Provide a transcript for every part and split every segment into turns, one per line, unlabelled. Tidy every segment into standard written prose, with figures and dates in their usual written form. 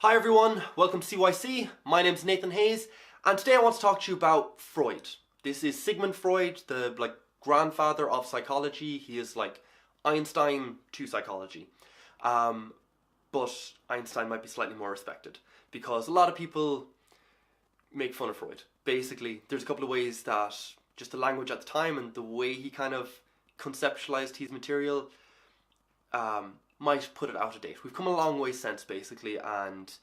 Hi everyone, welcome to CYC. My name's Nathan Hayes, and today I want to talk to you about Freud. This is Sigmund Freud, the grandfather of psychology. He is like Einstein to psychology. But Einstein might be slightly more respected because a lot of people make fun of Freud. Basically, there's a couple of ways that just the language at the time and the way he kind of conceptualized his material might put it out of date. We've come a long way since, basically, and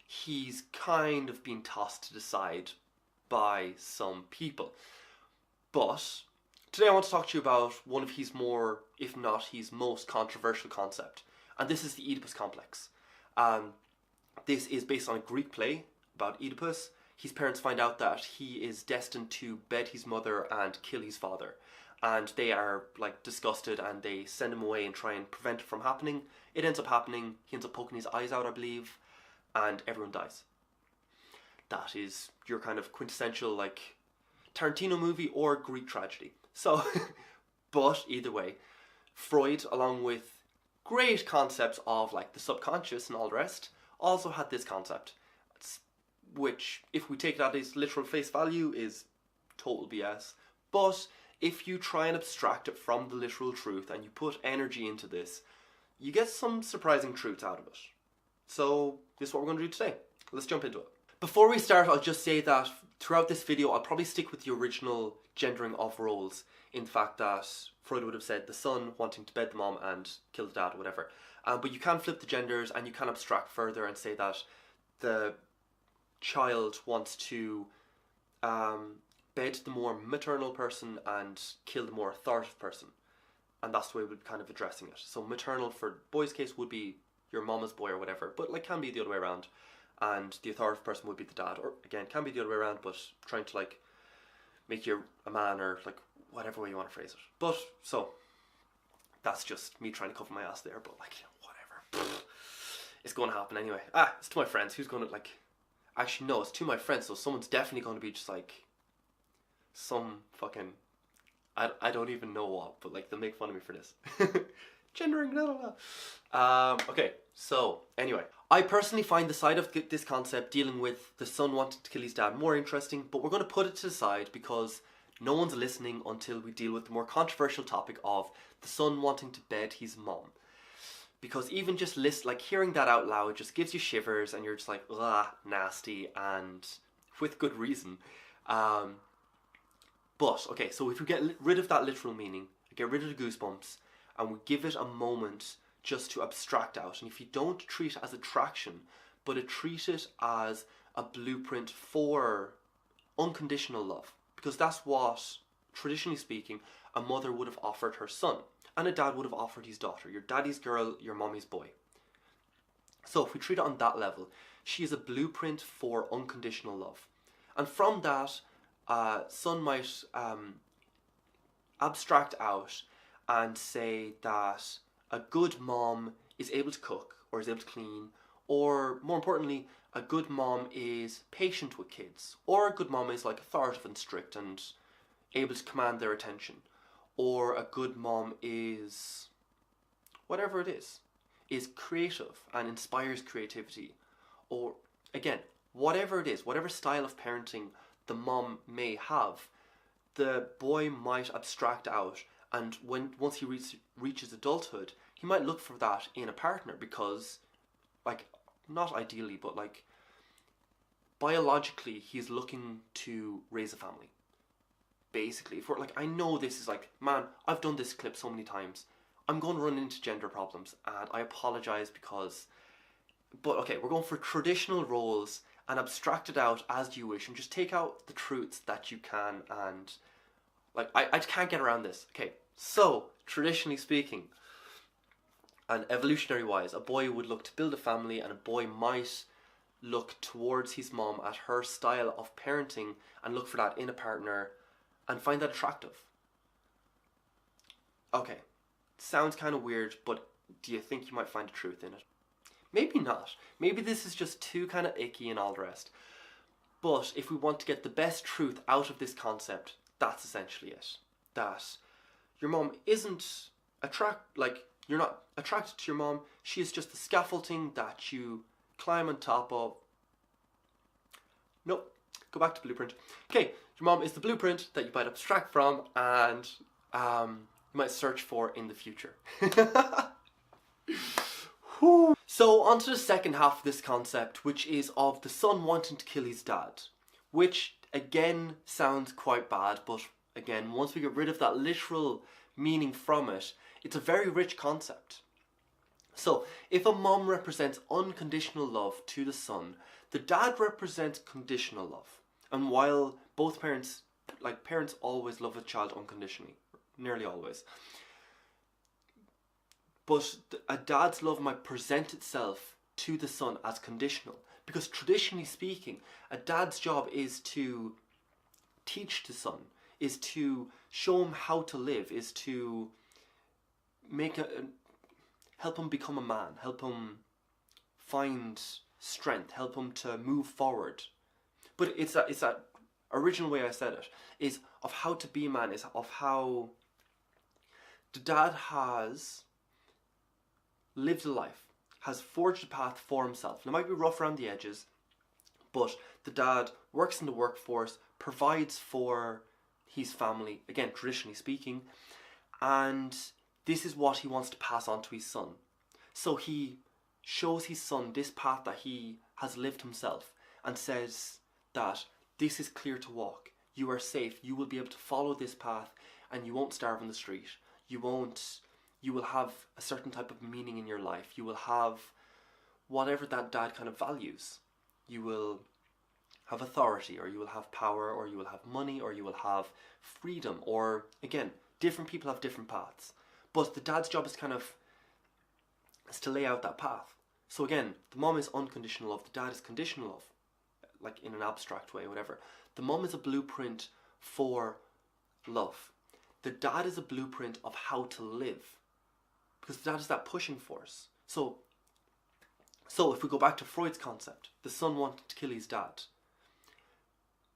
he's kind of been tossed to the side by some people. But today I want to talk to you about one of his more, if not his most controversial concept, and this is the Oedipus complex. This is based on a Greek play about Oedipus. His parents find out that he is destined to bed his mother and kill his father. And they are disgusted and they send him away and try and prevent it from happening. It ends up happening. He ends up poking his eyes out, I believe, and everyone dies. That is your kind of quintessential Tarantino movie or Greek tragedy. So, but either way, Freud, along with great concepts of the subconscious and all the rest, also had this concept, which, if we take that as literal face value, is total BS. But if you try and abstract it from the literal truth and you put energy into this, you get some surprising truths out of it. So this is what we're going to do today. Let's jump into it. Before we start, I'll just say that throughout this video, I'll probably stick with the original gendering of roles, in the fact that Freud would have said the son wanting to bed the mom and kill the dad or whatever. But you can flip the genders and you can abstract further and say that the child wants to bed the more maternal person and kill the more authoritative person. And that's the way we're kind of addressing it. So maternal for boy's case would be your mama's boy or whatever, but can be the other way around. And the authoritative person would be the dad, or again, can be the other way around, but trying to make you a man or whatever way you want to phrase it. But so that's just me trying to cover my ass there, but whatever. It's going to happen anyway. It's to my friends. Who's going to actually no, it's to my friends, so someone's definitely going to be just some fucking, I don't even know what, but they'll make fun of me for this. Gendering, blah, blah, blah. Okay, so anyway, I personally find the side of this concept dealing with the son wanting to kill his dad more interesting, but we're going to put it to the side because no one's listening until we deal with the more controversial topic of the son wanting to bed his mom. Because even just hearing that out loud just gives you shivers and you're just nasty, and with good reason. But, okay, so if we get rid of that literal meaning, get rid of the goosebumps, and we give it a moment just to abstract out, and if you don't treat it as attraction, but treat it as a blueprint for unconditional love, because that's what, traditionally speaking, a mother would have offered her son, and a dad would have offered his daughter. Your daddy's girl, your mommy's boy. So if we treat it on that level, she is a blueprint for unconditional love. And from that, son might abstract out and say that a good mom is able to cook or is able to clean, or more importantly, a good mom is patient with kids, or a good mom is authoritative and strict and able to command their attention, or a good mom is whatever it is creative and inspires creativity, or again, whatever it is, whatever style of parenting the mom may have, the boy might abstract out, and once he reaches adulthood, he might look for that in a partner because, not ideally, but biologically, he's looking to raise a family. Basically, if we're I know this is man, I've done this clip so many times. I'm going to run into gender problems, and I apologize but okay, we're going for traditional roles and abstract it out as you wish, and just take out the truths that you can, and I just can't get around this. Okay, so traditionally speaking, and evolutionary wise, a boy would look to build a family, and a boy might look towards his mom at her style of parenting and look for that in a partner and find that attractive. Okay, sounds kind of weird, but do you think you might find a truth in it? Maybe not. Maybe this is just too kind of icky and all the rest. But if we want to get the best truth out of this concept, that's essentially it. That your mom isn't you're not attracted to your mom. She is just the scaffolding that you climb on top of... Nope, go back to blueprint. Okay, your mom is the blueprint that you might abstract from and you might search for in the future. So on to the second half of this concept, which is of the son wanting to kill his dad, which again sounds quite bad, but again, once we get rid of that literal meaning from it, it's a very rich concept. So if a mom represents unconditional love to the son, the dad represents conditional love. And while both parents, like parents always love a child unconditionally, nearly always, but a dad's love might present itself to the son as conditional. Because traditionally speaking, a dad's job is to teach the son, is to show him how to live, is to help him become a man, help him find strength, help him to move forward. But it's that original way I said it, is of how to be a man, is of how the dad has lived a life, has forged a path for himself. And it might be rough around the edges, but the dad works in the workforce, provides for his family, again, traditionally speaking, and this is what he wants to pass on to his son. So he shows his son this path that he has lived himself and says that this is clear to walk. You are safe. You will be able to follow this path and you won't starve on the street. You will have a certain type of meaning in your life. You will have whatever that dad kind of values. You will have authority, or you will have power, or you will have money, or you will have freedom, or again, different people have different paths. But the dad's job is to lay out that path. So again, the mom is unconditional love, the dad is conditional love, like in an abstract way, whatever. The mom is a blueprint for love. The dad is a blueprint of how to live, because the dad is that pushing force. So if we go back to Freud's concept, the son wanted to kill his dad.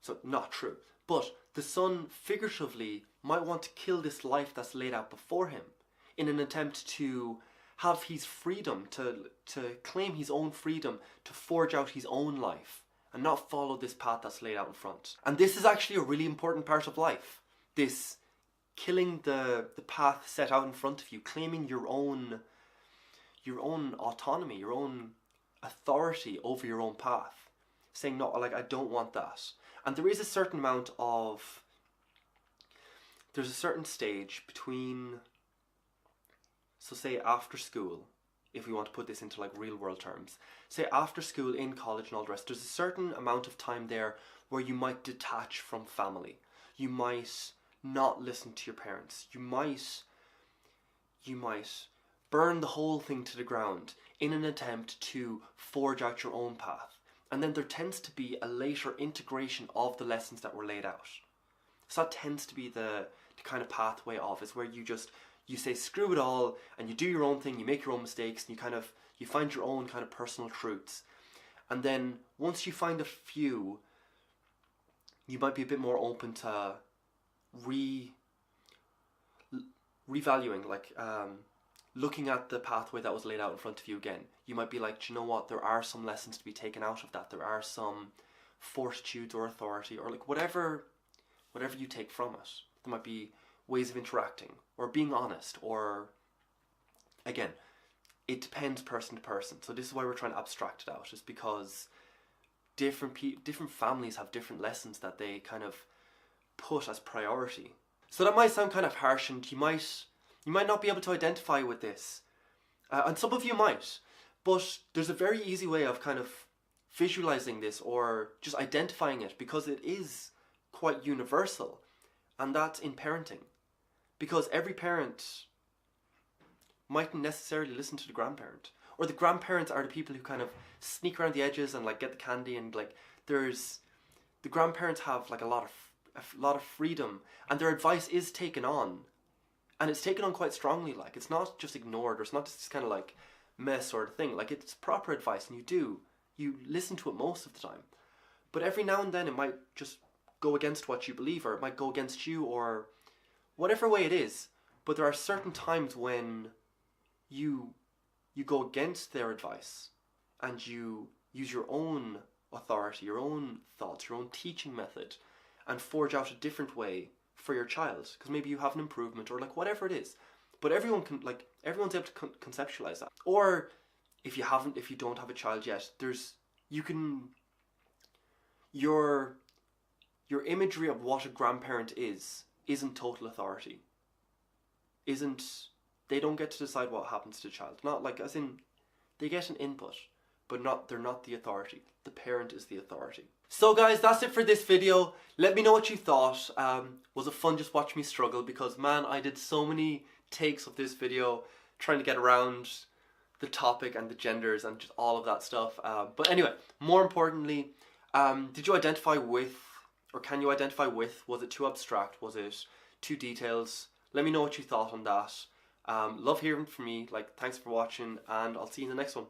So not true. But the son figuratively might want to kill this life that's laid out before him in an attempt to have his freedom, to claim his own freedom, to forge out his own life and not follow this path that's laid out in front. And this is actually a really important part of life. This killing the path set out in front of you, claiming your own autonomy, your own authority over your own path. Saying, no, like, I don't want that. And there is a certain amount of, there's a certain stage between, so say after school, if we want to put this into like real world terms, say after school, in college and all the rest, there's a certain amount of time there where you might detach from family. You might not listen to your parents. You might burn the whole thing to the ground in an attempt to forge out your own path. And then there tends to be a later integration of the lessons that were laid out. So that tends to be the kind of pathway of, is where you say screw it all and you do your own thing, you make your own mistakes, and you find your own kind of personal truths. And then once you find a few, you might be a bit more open to revaluing, like looking at the pathway that was laid out in front of you again. You might be like, do you know what, there are some lessons to be taken out of that. There are some fortitudes or authority, or like whatever you take from it. There might be ways of interacting or being honest, or again, it depends person to person. So this is why we're trying to abstract it out, is because different families have different lessons that they kind of put as priority. So that might sound kind of harsh, and you might not be able to identify with this, and some of you might, but there's a very easy way of kind of visualizing this or just identifying it, because it is quite universal, and that's in parenting. Because every parent mightn't necessarily listen to the grandparent, or the grandparents are the people who kind of sneak around the edges and like get the candy, and like the grandparents have like a lot of freedom, and their advice is taken on, and it's taken on quite strongly. Like, it's not just ignored, or it's not just this kind of like mess sort of thing. Like, it's proper advice, and you listen to it most of the time. But every now and then it might just go against what you believe, or it might go against you, or whatever way it is. But there are certain times when you go against their advice, and you use your own authority, your own thoughts, your own teaching method, and forge out a different way for your child, because maybe you have an improvement or like whatever it is. But everyone can, like, everyone's able to conceptualize that. Or if you don't have a child yet, your imagery of what a grandparent isn't total authority. They don't get to decide what happens to the child. Not like, as in, they get an input, but they're not the authority. The parent is the authority. So guys, that's it for this video. Let me know what you thought. Was it fun just watching me struggle? Because man, I did so many takes of this video trying to get around the topic and the genders and just all of that stuff. But anyway, more importantly, did you identify with, or can you identify with, was it too abstract? Was it too detailed? Let me know what you thought on that. Love hearing from you. Like, thanks for watching, and I'll see you in the next one.